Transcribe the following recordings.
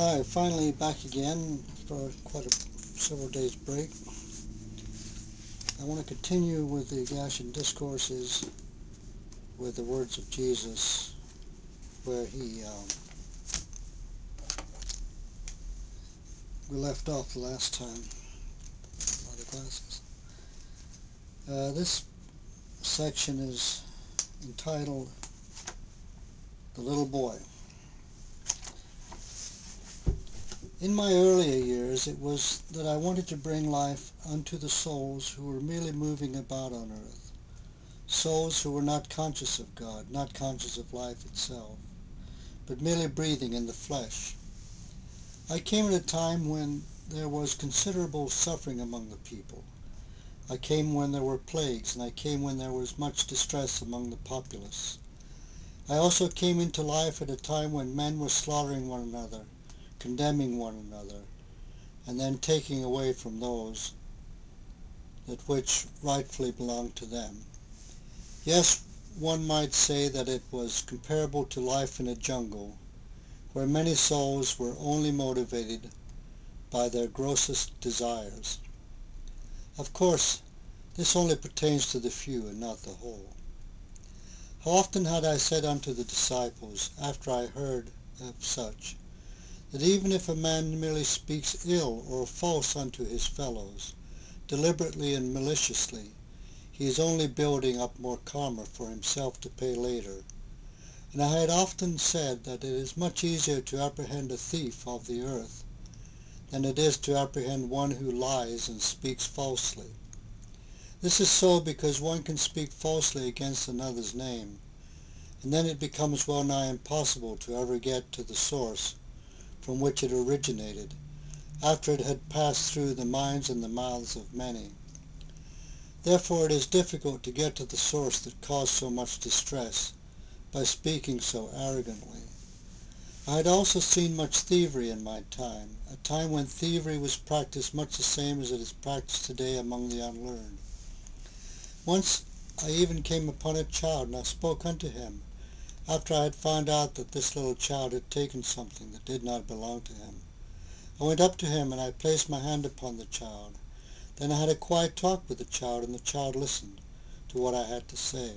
Hi, finally back again for several days break. I want to continue with the Gashan Discourses with the words of Jesus, where we left off the last time. The glasses. This section is entitled The Little Boy. In my earlier years, it was that I wanted to bring life unto the souls who were merely moving about on earth, souls who were not conscious of God, not conscious of life itself, but merely breathing in the flesh. I came at a time when there was considerable suffering among the people. I came when there were plagues, and I came when there was much distress among the populace. I also came into life at a time when men were slaughtering one another, condemning one another, and then taking away from those that which rightfully belonged to them. Yes, one might say that it was comparable to life in a jungle, where many souls were only motivated by their grossest desires. Of course, this only pertains to the few and not the whole. How often had I said unto the disciples, after I heard of such, that even if a man merely speaks ill or false unto his fellows, deliberately and maliciously, he is only building up more karma for himself to pay later. And I had often said that it is much easier to apprehend a thief of the earth than it is to apprehend one who lies and speaks falsely. This is so because one can speak falsely against another's name, and then it becomes well nigh impossible to ever get to the source from which it originated, after it had passed through the minds and the mouths of many. Therefore it is difficult to get to the source that caused so much distress by speaking so arrogantly. I had also seen much thievery in my time, a time when thievery was practiced much the same as it is practiced today among the unlearned. Once I even came upon a child, and I spoke unto him, after I had found out that this little child had taken something that did not belong to him. I went up to him, and I placed my hand upon the child. Then I had a quiet talk with the child, and the child listened to what I had to say.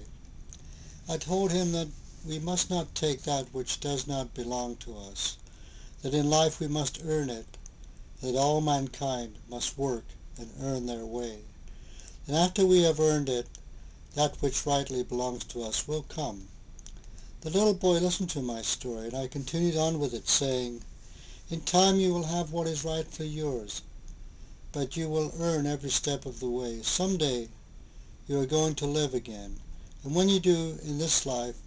I told him that we must not take that which does not belong to us, that in life we must earn it, that all mankind must work and earn their way. And after we have earned it, that which rightly belongs to us will come. The little boy listened to my story, and I continued on with it, saying, in time you will have what is rightfully yours, but you will earn every step of the way. Someday you are going to live again, and when you do in this life,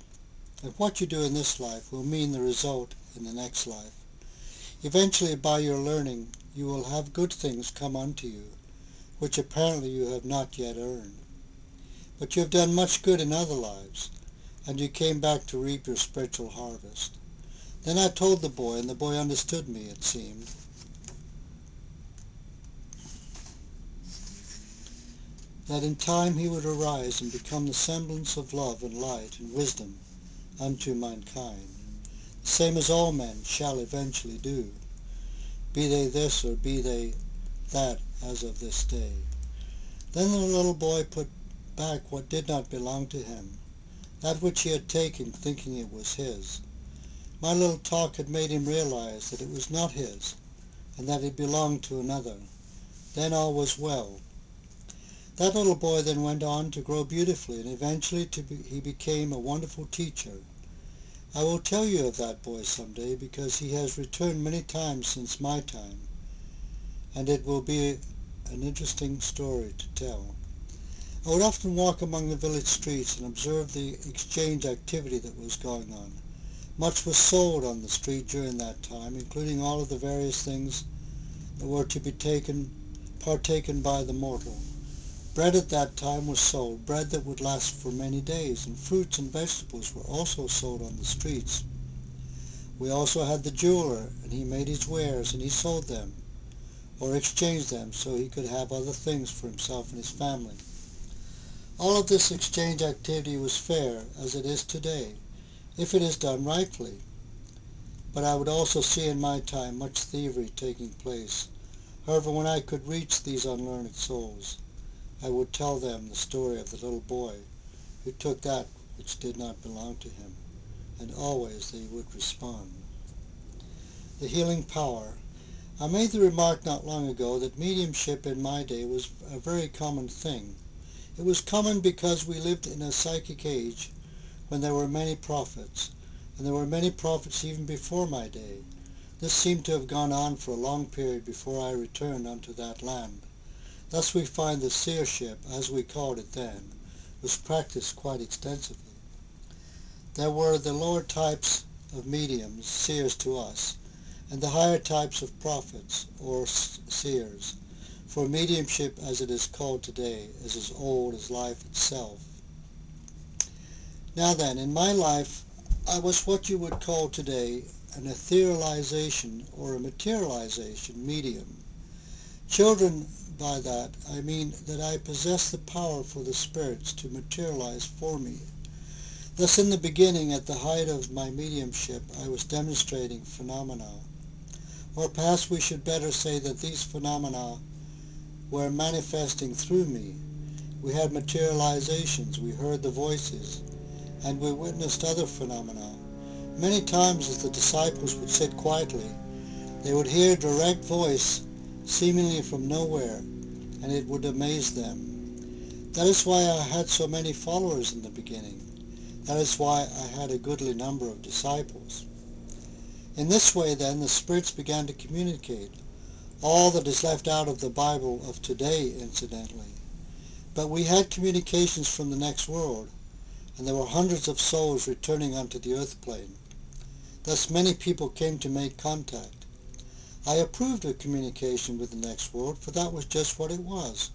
and what you do in this life will mean the result in the next life. Eventually, by your learning, you will have good things come unto you, which apparently you have not yet earned. But you have done much good in other lives, and you came back to reap your spiritual harvest. Then I told the boy, and the boy understood me, it seemed, that in time he would arise and become the semblance of love and light and wisdom unto mankind, the same as all men shall eventually do, be they this or be they that as of this day. Then the little boy put back what did not belong to him, that which he had taken thinking it was his. My little talk had made him realize that it was not his, and that it belonged to another. Then all was well. That little boy then went on to grow beautifully, and eventually he became a wonderful teacher. I will tell you of that boy someday, because he has returned many times since my time, and it will be an interesting story to tell. I would often walk among the village streets and observe the exchange activity that was going on. Much was sold on the street during that time, including all of the various things that were to be partaken by the mortal. Bread at that time was sold, bread that would last for many days, and fruits and vegetables were also sold on the streets. We also had the jeweler, and he made his wares, and he sold them, or exchanged them, so he could have other things for himself and his family. All of this exchange activity was fair, as it is today, if it is done rightly. but I would also see in my time much thievery taking place. However, when I could reach these unlearned souls, I would tell them the story of the little boy who took that which did not belong to him, and always they would respond. The healing power. I made the remark not long ago that mediumship in my day was a very common thing. It was common because we lived in a psychic age when there were many prophets, and there were many prophets even before my day. This seemed to have gone on for a long period before I returned unto that land. Thus we find that seership, as we called it then, was practiced quite extensively. There were the lower types of mediums, seers to us, and the higher types of prophets, or seers, for mediumship, as it is called today, is as old as life itself. Now then, in my life, I was what you would call today an etherealization or a materialization medium. Children, by that, I mean that I possess the power for the spirits to materialize for me. Thus, in the beginning, at the height of my mediumship, I was demonstrating phenomena. Or perhaps we should better say that these phenomena were manifesting through me. We had materializations, we heard the voices, and we witnessed other phenomena. Many times as the disciples would sit quietly, they would hear a direct voice seemingly from nowhere, and it would amaze them. That is why I had so many followers in the beginning. That is why I had a goodly number of disciples. In this way, then, the spirits began to communicate, all that is left out of the Bible of today, incidentally. But we had communications from the next world, and there were hundreds of souls returning unto the earth plane. Thus many people came to make contact. I approved of communication with the next world, for that was just what it was,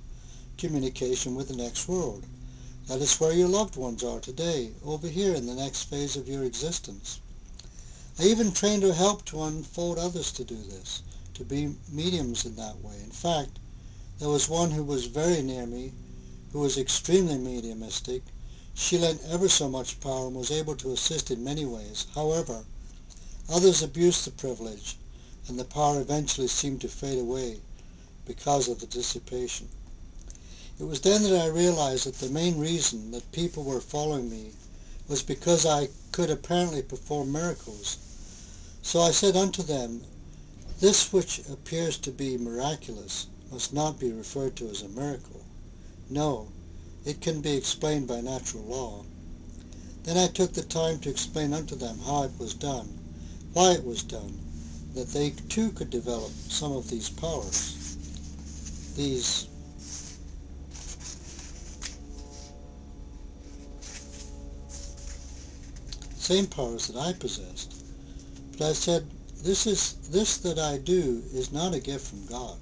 communication with the next world. That is where your loved ones are today, over here in the next phase of your existence. I even trained or helped to unfold others to do this, to be mediums in that way. In fact, there was one who was very near me, who was extremely mediumistic. She lent ever so much power and was able to assist in many ways. However, others abused the privilege, and the power eventually seemed to fade away because of the dissipation. It was then that I realized that the main reason that people were following me was because I could apparently perform miracles. So I said unto them, this which appears to be miraculous must not be referred to as a miracle. No, it can be explained by natural law. Then I took the time to explain unto them how it was done, why it was done, that they too could develop some of these powers, these same powers that I possessed. But I said, this that I do is not a gift from God,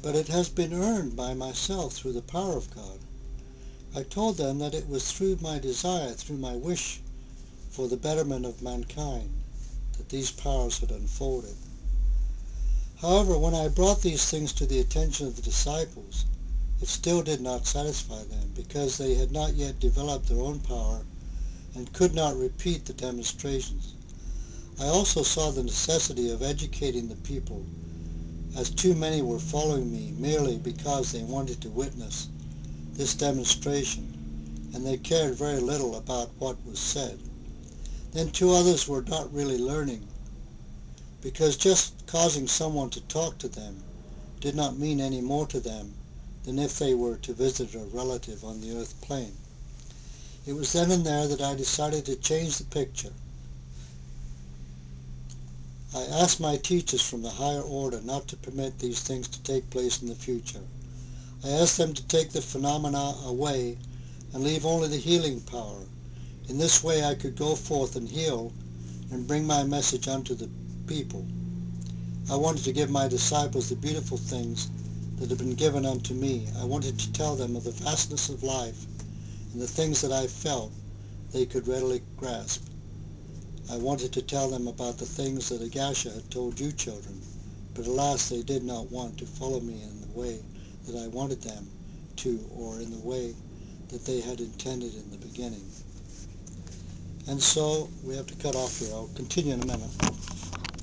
but it has been earned by myself through the power of God. I told them that it was through my desire, through my wish for the betterment of mankind, that these powers had unfolded. However, when I brought these things to the attention of the disciples, it still did not satisfy them, because they had not yet developed their own power and could not repeat the demonstrations. I also saw the necessity of educating the people, as too many were following me merely because they wanted to witness this demonstration, and they cared very little about what was said. Then two others were not really learning, because just causing someone to talk to them did not mean any more to them than if they were to visit a relative on the earth plane. It was then and there that I decided to change the picture. I asked my teachers from the higher order not to permit these things to take place in the future. I asked them to take the phenomena away and leave only the healing power. In this way I could go forth and heal and bring my message unto the people. I wanted to give my disciples the beautiful things that had been given unto me. I wanted to tell them of the vastness of life and the things that I felt they could readily grasp. I wanted to tell them about the things that Agasha had told you children, but alas, they did not want to follow me in the way that I wanted them to, or in the way that they had intended in the beginning. And so we have to cut off here. I'll continue in a minute.